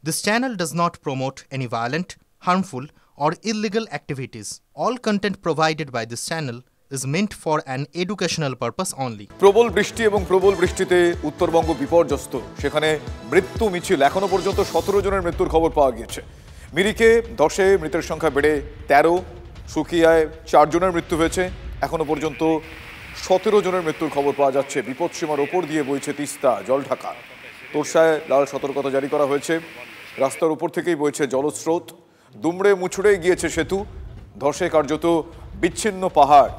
This channel does not promote any violent, harmful, or illegal activities. All content provided by this channel is meant for an educational purpose only. প্রবল বৃষ্টি এবং প্রবল বৃষ্টিতে উত্তরবঙ্গ বিপর্যস্ত। সেখানে মৃত্যু মিছিল এখনো পর্যন্ত 17 জনের মৃত্যুর খবর পাওয়া গিয়েছে। মিরিকে 10-এ মৃতের সংখ্যা বেড়ে 13, সুকিয়ায় 4 জনের মৃত্যু হয়েছে। এখনো পর্যন্ত 17 জনের মৃত্যুর খবর পাওয়া যাচ্ছে। বিপদসীমার ওপর দিয়ে বইছে তিস্তা, জলঢাকা। তোরসায় লাল সতর্কতা জারি করা হয়েছে। রাস্তার উপর থেকেই বইছে জলস্রোত। দুমড়ে মুচড়ে গিয়েছে সেতু। ধসে কার্যত বিচ্ছিন্ন পাহাড়।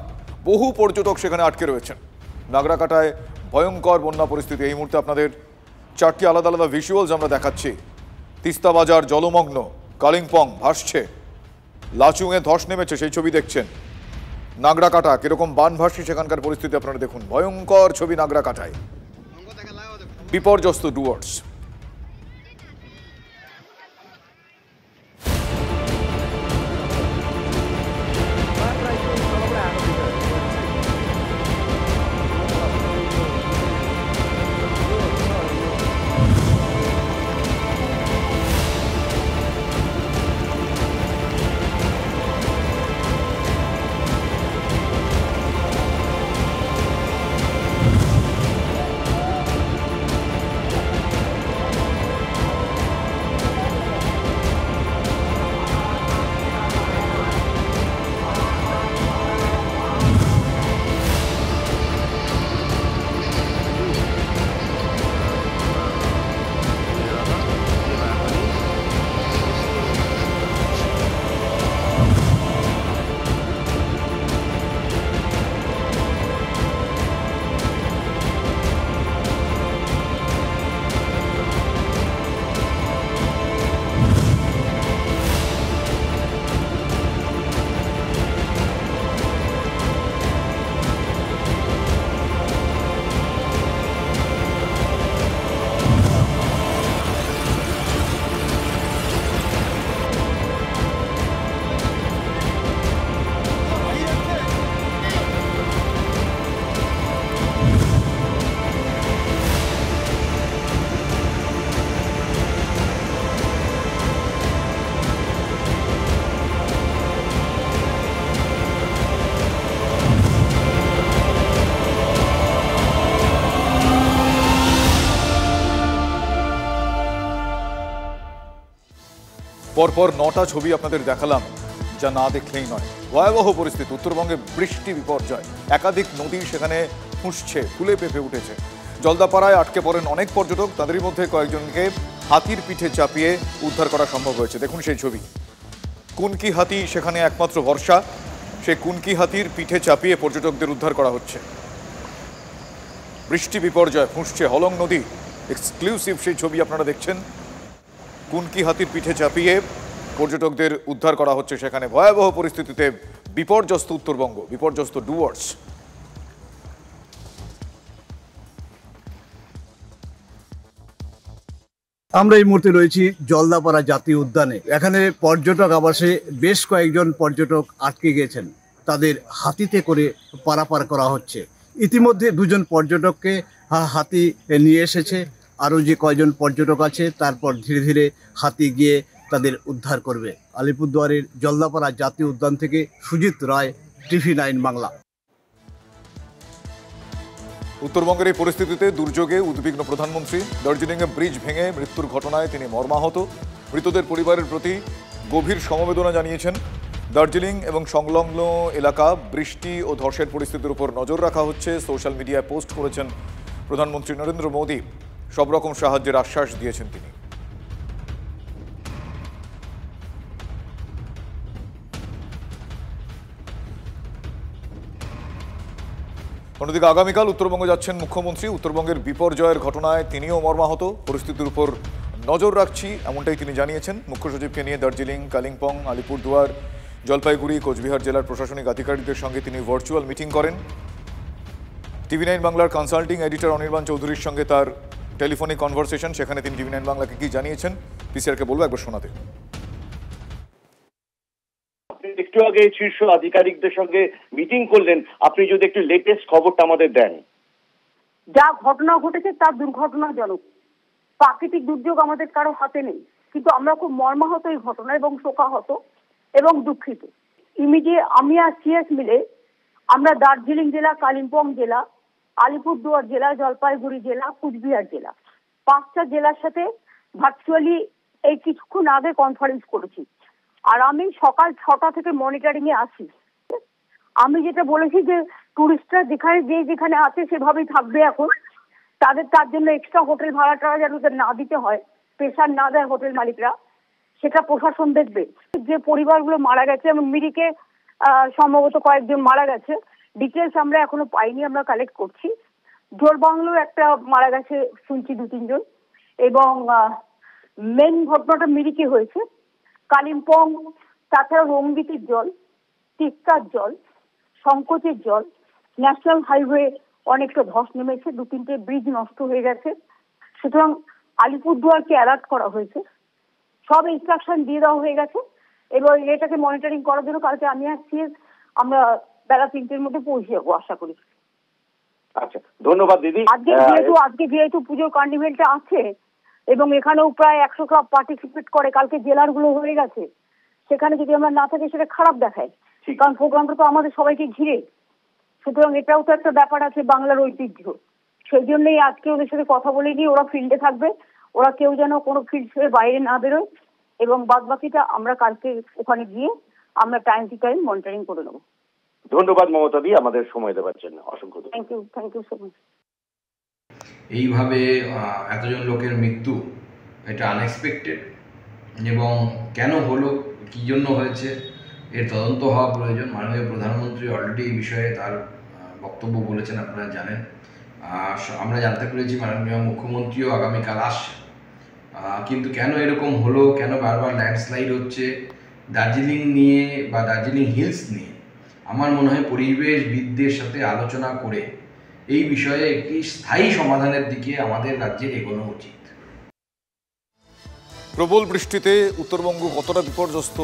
বহু পর্যটক সেখানে আটকে রয়েছেন। নাগরাকাটায় ভয়ঙ্কর বন্যা পরিস্থিতি। এই মুহূর্তে আপনাদের 4টি আলাদা আলাদা ভিজুয়ালস আমরা দেখাচ্ছি। তিস্তা বাজার জলমগ্ন, কালিম্পং ভাসছে, লাচুংয়ে ধস নেমেছে, সেই ছবি দেখছেন। নাগরাকাটা কিরকম বানভাসী সেখানকার পরিস্থিতি আপনারা দেখুন। ভয়ঙ্কর ছবি নাগরাকাটায়। বিপর্যস্ত ডুয়ার্স। পরপর 9টা ছবি আপনাদের দেখালাম, যা না দেখলেই নয়। ভয়াবহ পরিস্থিতি। উত্তরবঙ্গে বৃষ্টি বিপর্যয়। একাধিক নদী সেখানে ফুঁসছে, ফুলে পেঁপে উঠেছে। জলদাপাড়ায় আটকে পড়েন অনেক পর্যটক। তাদেরই মধ্যে কয়েকজনকে হাতির পিঠে চাপিয়ে উদ্ধার করা সম্ভব হয়েছে। দেখুন সেই ছবি। কুনকি হাতি সেখানে একমাত্র ভরসা। সেই কুনকি হাতির পিঠে চাপিয়ে পর্যটকদের উদ্ধার করা হচ্ছে। বৃষ্টি বিপর্যয়, ফুঁসছে হলং নদী। এক্সক্লুসিভ সেই ছবি আপনারা দেখছেন। কুনকি হাতির পিঠে চাপিয়ে পর্যটকদের উদ্ধার করা হচ্ছে সেখানে। ভয়াবহ পরিস্থিতিতে বিপর্যস্ত উত্তরবঙ্গ, বিপর্যস্ত ডুয়ার্স। আমরা এই মুহূর্তে রয়েছি জলদাপাড়া জাতীয় উদ্যানে। এখানে পর্যটক আবাসে বেশ কয়েকজন পর্যটক আটকে গেছেন। তাদের হাতিতে করে পারাপার করা হচ্ছে। ইতিমধ্যে 2 জন পর্যটককে হাতি নিয়ে এসেছে। আরও যে কয়জন পর্যটক আছে তারপর ধীরে ধীরে হাতি গিয়ে তাদের উদ্ধার করবে। আলিপুরদুয়ারের জলদাপাড়া জাতীয় উদ্যান থেকে সুজিত রায়, TV9 বাংলা। উত্তরবঙ্গের এই পরিস্থিতিতে দুর্যোগে উদ্বিগ্ন প্রধানমন্ত্রী। দার্জিলিংয়ে ব্রিজ ভেঙে মৃত্যুর ঘটনায় তিনি মর্মাহত। মৃতদের পরিবারের প্রতি গভীর সমবেদনা জানিয়েছেন। দার্জিলিং এবং সংলগ্ন এলাকা বৃষ্টি ও ধসের পরিস্থিতির উপর নজর রাখা হচ্ছে। সোশ্যাল মিডিয়ায় পোস্ট করেছেন প্রধানমন্ত্রী নরেন্দ্র মোদী। সব রকম সাহায্যের আশ্বাস দিয়েছেন তিনি। অন্যদিকে আগামীকাল উত্তরবঙ্গ যাচ্ছেন মুখ্যমন্ত্রী। উত্তরবঙ্গের বিপর্যয়ের ঘটনায় তিনিও মর্মাহত। পরিস্থিতির উপর নজর রাখছি এমনটাই তিনি জানিয়েছেন। মুখ্য সচিবকে নিয়ে দার্জিলিং, কালিম্পং, আলিপুরদুয়ার, জলপাইগুড়ি, কোচবিহার জেলার প্রশাসনিক আধিকারিকদের সঙ্গে তিনি ভার্চুয়াল মিটিং করেন। TV9 বাংলার কনসাল্টিং এডিটর অনির্বাণ চৌধুরীর সঙ্গে তার টেলিফোনিক কনভারসেশন। সেখানে তিনি TV9 বাংলাকে কি জানিয়েছেন পিসিআরকে বলবো একবার শোনাতে। একটু আগে শীর্ষ আধিকারিকদের সঙ্গে মিটিং করলেন, আপনি যদি একটু লেটেস্ট খবরটা আমাদের দেন। যা ঘটনা ঘটেছে তা দুর্ঘটনাজনক। প্রাকৃতিক দুর্যোগ আমাদের কারো হাতে নেই, কিন্তু আমরা খুব মর্মাহত এই ঘটনা এবং শোকাহত এবং দুঃখিত। ইমিডিয়েট আমি আর সিএস মিলে আমরা দার্জিলিং জেলা, কালিম্পং জেলা, আলিপুরদুয়ার জেলা, জলপাইগুড়ি জেলা, কুচবিহার জেলা, 5টা জেলার সাথে ভার্চুয়ালি এই কিছুক্ষণ আগে কনফারেন্স করেছি। আর আমি সকাল 6টা থেকে মনিটরিং এ আছি। আমি যেটা বলেছি যে টুরিস্টরা যেখানে আছে সেভাবেই থাকবে এখন। তার জন্য এক্সট্রা হোটেল ভাড়াটা যেন না দিতে হয়, প্রেশার না দেয় হোটেল মালিকরা, সেটা প্রশাসন দেখবে। যে পরিবারগুলো মারা গেছে এবং মিরিকে সম্ভবত কয়েকজন মারা গেছে, ডিটেলস আমরা এখনো পাইনি, আমরা কালেক্ট করছি। জোরবাংলো একটা মারা গেছে শুনছি 2-3 জন। এবং মেন ঘটনাটা মিরিকে হয়েছে। কালিম্পং, তাছাড়া রঙ্গিতের জল, তিস্তার জল, সংকোচের জল, ন্যাশনাল হাইওয়ে অনেকটা ধস নেমেছে, 2-3টে ব্রিজ নষ্ট হয়ে গেছে। সুতরাং আলিপুরদুয়ারকে অ্যালার্ট করা হয়েছে, সব ইনস্ট্রাকশন দিয়ে দেওয়া হয়ে গেছে এবং এটাকে মনিটরিং করার জন্য কালকে আমি আসছি, আমরা বেলা 3টের মধ্যে পৌঁছে যাবো আশা করি। আচ্ছা, ধন্যবাদ দিদি। আজকে যেহেতু পুজোর কার্নিভেলটা আছে এবং এখানেও প্রায় 100 ক্লাব পার্টিসিপেট করে, কালকে জেলার গুলো হয়ে গেছে, সেখানে যদি আমরা না থাকি সেটা খারাপ দেখায়, কারণ প্রোগ্রামটা তো আমাদের সবাইকে ঘিরে। সুতরাং এটাও তো একটা ব্যাপার আছে বাংলার ঐতিহ্য। সেই জন্যই আজকে ওদের সাথে কথা বলে নিয়ে ওরা ফিল্ডে থাকবে, ওরা কেউ যেন কোনো ফিল্ড ছেড়ে বাইরে না বেরোয় এবং বাদ বাকিটা আমরা কালকে ওখানে গিয়ে আমরা টাইম টু টাইম মনিটরিং করে নেবো। ধন্যবাদ মমতা দি আমাদের সময় দেওয়ার জন্য, অসংখ্য থ্যাংক ইউ সো মাচ। এইভাবে এতজন লোকের মৃত্যু, এটা আনএক্সপেক্টেড, এবং কেন হলো, কী জন্য হয়েছে, এর তদন্ত হওয়া প্রয়োজন। মাননীয় প্রধানমন্ত্রী অলরেডি এই বিষয়ে তার বক্তব্য বলেছেন, আপনারা জানেন। আমরা জানতে পেরেছি মাননীয় মুখ্যমন্ত্রীও আগামীকাল আসছে। কিন্তু কেন এরকম হলো, কেন বারবার ল্যান্ডস্লাইড হচ্ছে দার্জিলিং নিয়ে বা দার্জিলিং হিলস নিয়ে, আমার মনে হয় পরিবেশবিদদের সাথে আলোচনা করে এই বিষয়ে একটি স্থায়ী সমাধানের দিকে আমাদের রাজ্যের এগোনো উচিত। প্রবল বৃষ্টিতে উত্তরবঙ্গ কতটা বিপর্যস্ত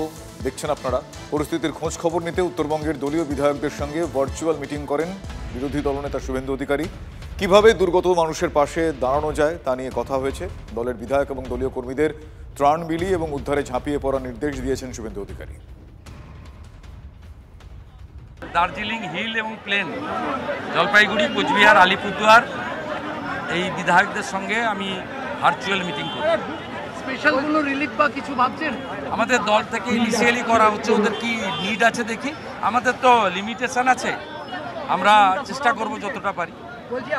দেখছেন আপনারা। পরিস্থিতির খোঁজ খবর নিতে উত্তরবঙ্গের দলীয় বিধায়কদের সঙ্গে ভার্চুয়াল মিটিং করেন বিরোধী দলনেতা শুভেন্দু অধিকারী। কিভাবে দুর্গত মানুষের পাশে দাঁড়ানো যায় তা নিয়ে কথা হয়েছে। দলের বিধায়ক এবং দলীয় কর্মীদের ত্রাণ বিলি এবং উদ্ধারে ঝাঁপিয়ে পড়ার নির্দেশ দিয়েছেন শুভেন্দু অধিকারী। দার্জিলিং হিল এবং প্লেন, জলপাইগুড়ি, কোচবিহার, আলিপুরদুয়ার এই বিধায়কদের সঙ্গে আমি ভার্চুয়াল মিটিং করি। স্পেশাল কোনো রিলিফ বা কিছু ভাবছেন? আমাদের দল থেকে ইনিশিয়ালি করা হচ্ছে, ওদের কি নিড আছে দেখি। আমাদের তো লিমিটেশন আছে, আমরা চেষ্টা করব যতটা পারি। বলছি